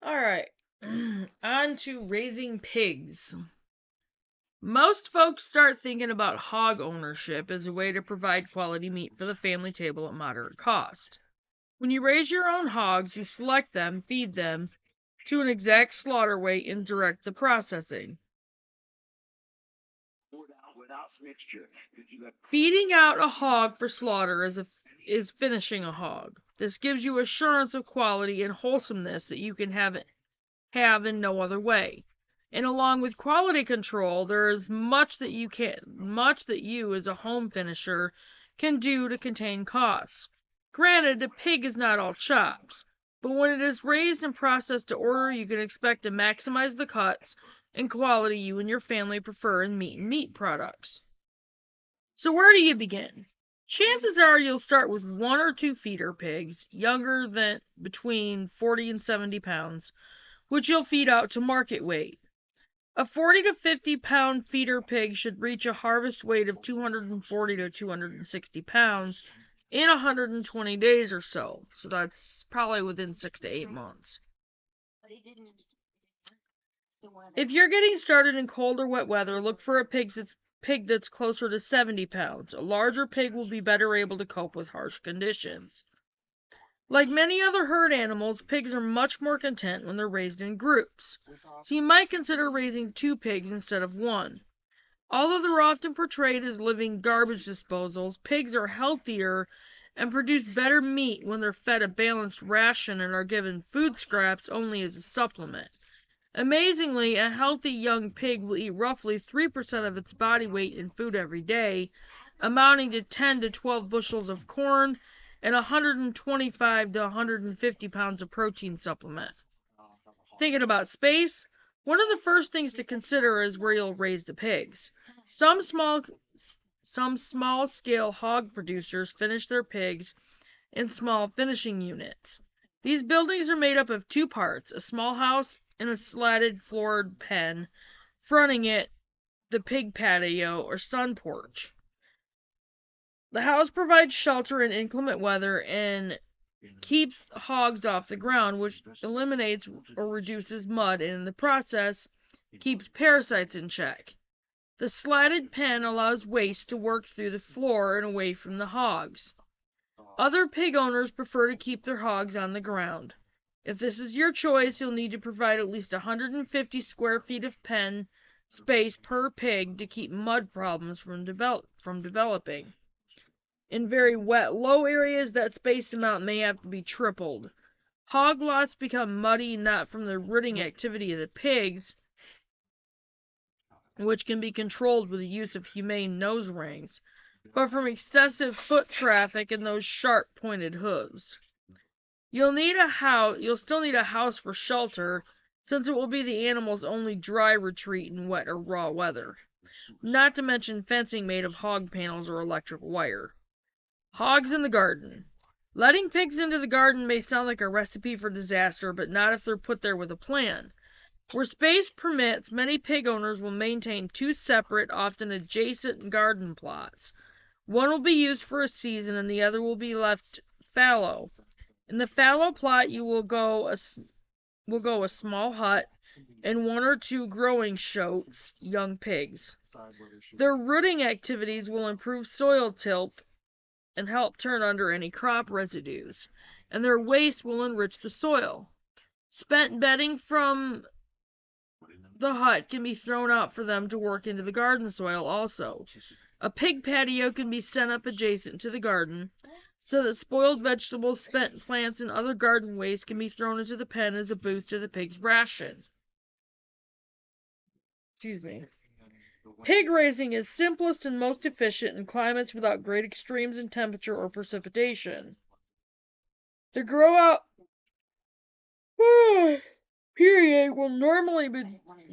Alright, on to raising pigs. Most folks start thinking about hog ownership as a way to provide quality meat for the family table at moderate cost. When you raise your own hogs, you select them, feed them to an exact slaughter weight, and direct the processing. Feeding out a hog for slaughter is finishing a hog. This gives you assurance of quality and wholesomeness that you can have in no other way. And along with quality control, there is much that you as a home finisher can do to contain costs. Granted, a pig is not all chops, but when it is raised and processed to order, you can expect to maximize the cuts and quality you and your family prefer in meat products. So where do you begin? Chances are you'll start with one or two feeder pigs, younger than between 40 and 70 pounds, which you'll feed out to market weight. A 40 to 50 pound feeder pig should reach a harvest weight of 240 to 260 pounds in 120 days or so. So that's probably within 6 to 8 months. If you're getting started in cold or wet weather, look for a pig that's closer to 70 pounds. A larger pig will be better able to cope with harsh conditions. Like many other herd animals, pigs are much more content when they're raised in groups. So you might consider raising 2 pigs instead of 1. Although they're often portrayed as living garbage disposals, pigs are healthier and produce better meat when they're fed a balanced ration and are given food scraps only as a supplement. Amazingly, a healthy young pig will eat roughly 3% of its body weight in food every day, amounting to 10 to 12 bushels of corn and 125 to 150 pounds of protein supplement. Thinking about space, one of the first things to consider is where you'll raise the pigs. Some small-scale hog producers finish their pigs in small finishing units. These buildings are made up of 2 parts, a small house and a slatted floored pen, fronting it the pig patio or sun porch. The house provides shelter in inclement weather and keeps hogs off the ground, which eliminates or reduces mud and in the process keeps parasites in check. The slatted pen allows waste to work through the floor and away from the hogs. Other pig owners prefer to keep their hogs on the ground. If this is your choice, you'll need to provide at least 150 square feet of pen space per pig to keep mud problems from developing. In very wet, low areas, that space amount may have to be tripled. Hog lots become muddy not from the rooting activity of the pigs, which can be controlled with the use of humane nose rings, but from excessive foot traffic and those sharp pointed hooves. You'll still need a house for shelter, since it will be the animal's only dry retreat in wet or raw weather. Not to mention fencing made of hog panels or electric wire. Hogs in the garden. Letting pigs into the garden may sound like a recipe for disaster, but not if they're put there with a plan. Where space permits, many pig owners will maintain 2 separate, often adjacent garden plots. One will be used for a season and the other will be left fallow. In the fallow plot, you will go a small hut and 1 or 2 growing shotes, young pigs. Their rooting activities will improve soil tilt and help turn under any crop residues, and their waste will enrich the soil. Spent bedding from the hut can be thrown out for them to work into the garden soil also. A pig patio can be set up adjacent to the garden, so that spoiled vegetables, spent plants, and other garden waste can be thrown into the pen as a boost to the pig's ration. Excuse me. Pig raising is simplest and most efficient in climates without great extremes in temperature or precipitation. The grow out period will normally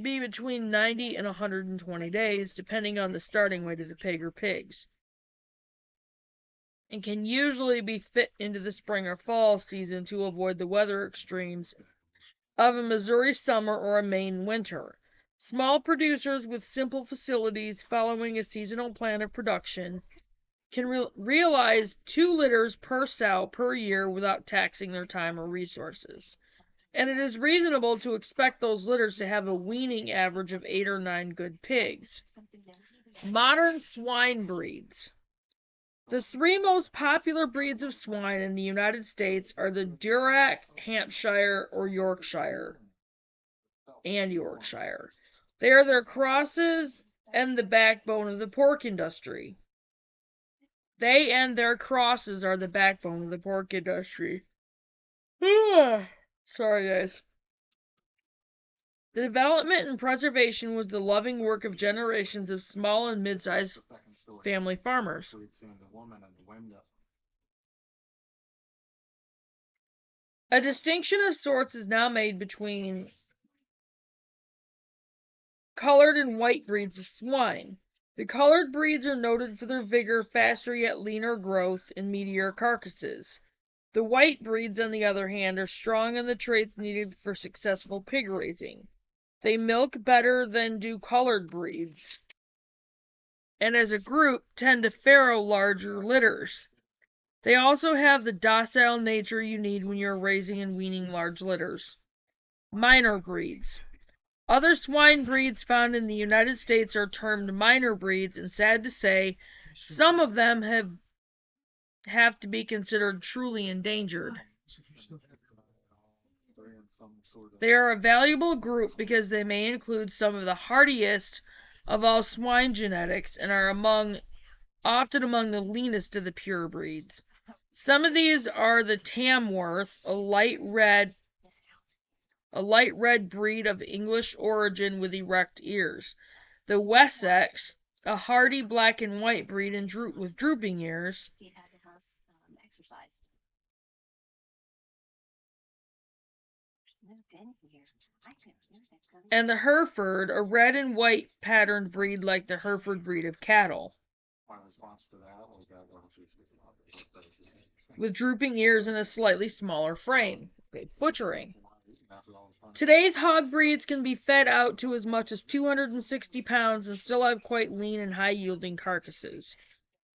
be between 90 and 120 days, depending on the starting weight of the pig or pigs, and can usually be fit into the spring or fall season to avoid the weather extremes of a Missouri summer or a Maine winter. Small producers with simple facilities following a seasonal plan of production can realize 2 litters per sow per year without taxing their time or resources. and it is reasonable to expect those litters to have a weaning average of 8 or 9 good pigs. Modern swine breeds. The 3 most popular breeds of swine in the United States are the Duroc, Hampshire, or Yorkshire, and Yorkshire. They are their crosses and the backbone of the pork industry. They and their crosses are the backbone of the pork industry. Sorry, guys. The development and preservation was the loving work of generations of small and mid-sized family farmers. A distinction of sorts is now made between colored and white breeds of swine. The colored breeds are noted for their vigor, faster yet leaner growth, and meatier carcasses. The white breeds, on the other hand, are strong in the traits needed for successful pig raising. They milk better than do colored breeds, and as a group tend to farrow larger litters. They also have the docile nature you need when you're raising and weaning large litters. Minor breeds. Other swine breeds found in the United States are termed minor breeds, and sad to say, some of them have to be considered truly endangered. They are a valuable group because they may include some of the hardiest of all swine genetics and are often among the leanest of the pure breeds. Some of these are the Tamworth, a light red breed of English origin with erect ears. The Wessex, a hardy black and white breed with drooping ears. And the Hereford, a red and white patterned breed like the Hereford breed of cattle. With drooping ears and a slightly smaller frame. Okay, butchering. Today's hog breeds can be fed out to as much as 260 pounds and still have quite lean and high-yielding carcasses.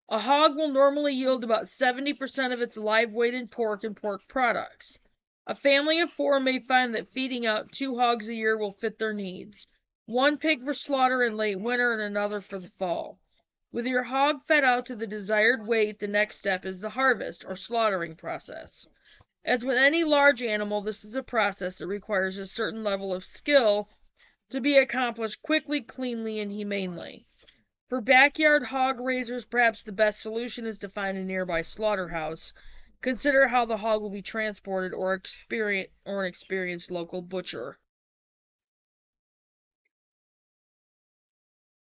A hog will normally yield about 70% of its live weight in pork and pork products. A family of 4 may find that feeding out 2 hogs a year will fit their needs. 1 pig for slaughter in late winter and another for the fall. With your hog fed out to the desired weight, the next step is the harvest, or slaughtering process. As with any large animal, this is a process that requires a certain level of skill to be accomplished quickly, cleanly, and humanely. For backyard hog raisers, perhaps the best solution is to find a nearby slaughterhouse. Consider how the hog will be transported or an experienced local butcher.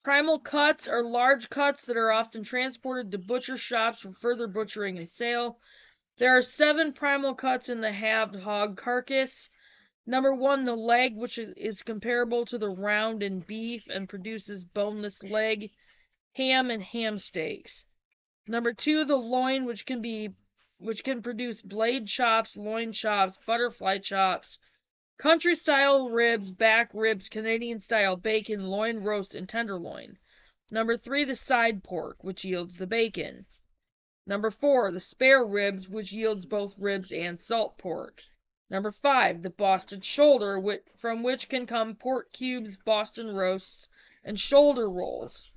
Primal cuts are large cuts that are often transported to butcher shops for further butchering and sale. There are 7 primal cuts in the halved hog carcass. Number 1, the leg, which is comparable to the round in beef and produces boneless leg, ham, and ham steaks. Number 2, the loin, which can produce blade chops, loin chops, butterfly chops, country-style ribs, back ribs, Canadian-style bacon, loin roast, and tenderloin. Number 3, the side pork, which yields the bacon. Number 4, the spare ribs, which yields both ribs and salt pork. Number 5, the Boston shoulder, from which can come pork cubes, Boston roasts, and shoulder rolls.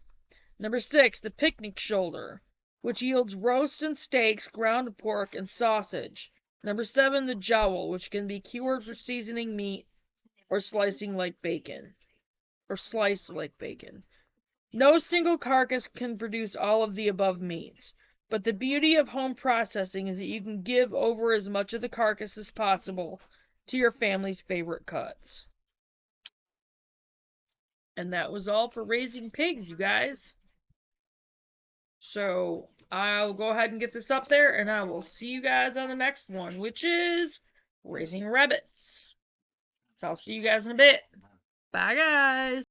Number 6, the picnic shoulder, which yields roasts and steaks, ground pork, and sausage. Number 7, the jowl, which can be cured for seasoning meat or slicing like bacon, or sliced like bacon. No single carcass can produce all of the above meats, but the beauty of home processing is that you can give over as much of the carcass as possible to your family's favorite cuts. And that was all for raising pigs, you guys. So I'll go ahead and get this up there, and I will see you guys on the next one, which is raising rabbits. So I'll see you guys in a bit. Bye, guys.